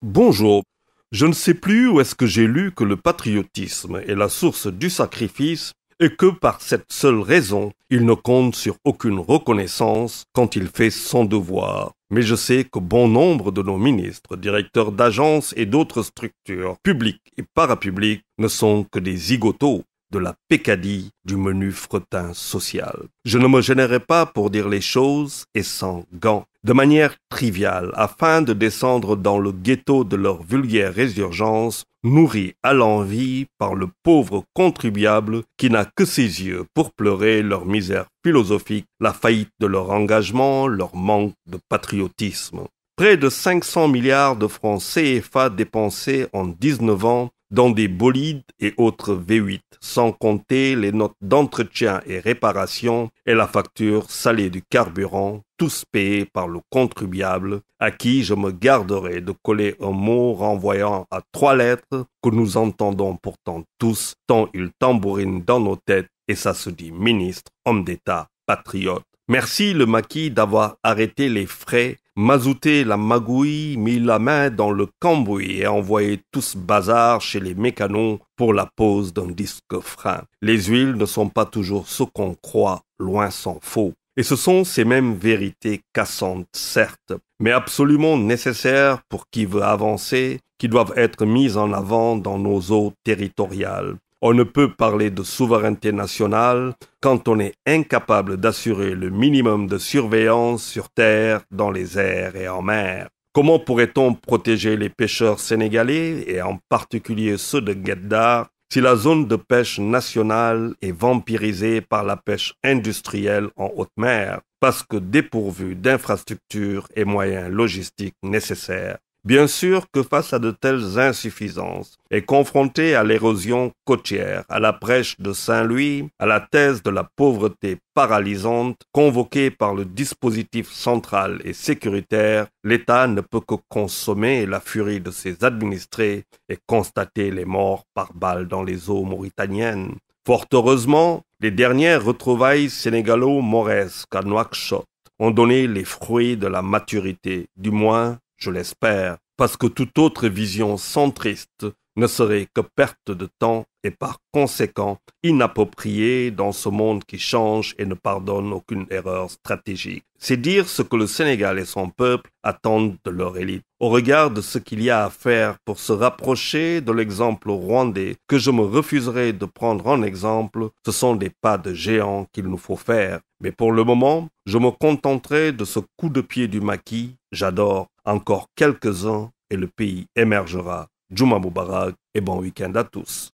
Bonjour. Je ne sais plus où est-ce que j'ai lu que le patriotisme est la source du sacrifice et que par cette seule raison, il ne compte sur aucune reconnaissance quand il fait son devoir. Mais je sais que bon nombre de nos ministres, directeurs d'agences et d'autres structures publiques et parapubliques ne sont que des zigotos de la peccadille du menu fretin social. Je ne me gênerai pas pour dire les choses et sans gants, de manière triviale, afin de descendre dans le ghetto de leur vulgaire résurgence, nourris à l'envi par le pauvre contribuable qui n'a que ses yeux pour pleurer leur misère philosophique, la faillite de leur engagement, leur manque de patriotisme. Près de 500 milliards de francs CFA dépensés en 19 ans dans des bolides et autres V8, sans compter les notes d'entretien et réparation et la facture salée du carburant, tous payés par le contribuable, à qui je me garderai de coller un mot renvoyant à 3 lettres que nous entendons pourtant tous, tant il tambourine dans nos têtes, et ça se dit ministre, homme d'État, patriote. Merci le maquis d'avoir arrêté les frais, mazouté la magouille, mis la main dans le cambouis et envoyé tout ce bazar chez les mécanos pour la pose d'un disque frein. Les huiles ne sont pas toujours ce qu'on croit, loin s'en faut. Et ce sont ces mêmes vérités cassantes, certes, mais absolument nécessaires pour qui veut avancer, qui doivent être mises en avant dans nos eaux territoriales. On ne peut parler de souveraineté nationale quand on est incapable d'assurer le minimum de surveillance sur terre, dans les airs et en mer. Comment pourrait-on protéger les pêcheurs sénégalais, et en particulier ceux de Guet-Dar, si la zone de pêche nationale est vampirisée par la pêche industrielle en haute mer, parce que dépourvue d'infrastructures et moyens logistiques nécessaires? Bien sûr que face à de telles insuffisances, et confronté à l'érosion côtière, à la brèche de Saint-Louis, à la thèse de la pauvreté paralysante convoquée par le dispositif central et sécuritaire, l'État ne peut que consommer la furie de ses administrés et constater les morts par balles dans les eaux mauritaniennes. Fort heureusement, les dernières retrouvailles sénégalo-mauresques à Nouakchott ont donné les fruits de la maturité, du moins je l'espère, parce que toute autre vision centriste ne serait que perte de temps et par conséquent inappropriée dans ce monde qui change et ne pardonne aucune erreur stratégique. C'est dire ce que le Sénégal et son peuple attendent de leur élite. Au regard de ce qu'il y a à faire pour se rapprocher de l'exemple rwandais que je me refuserai de prendre en exemple, ce sont des pas de géant qu'il nous faut faire. Mais pour le moment, je me contenterai de ce coup de pied du maquis. J'adore encore quelques-uns et le pays émergera. Juma Mubarak et bon week-end à tous.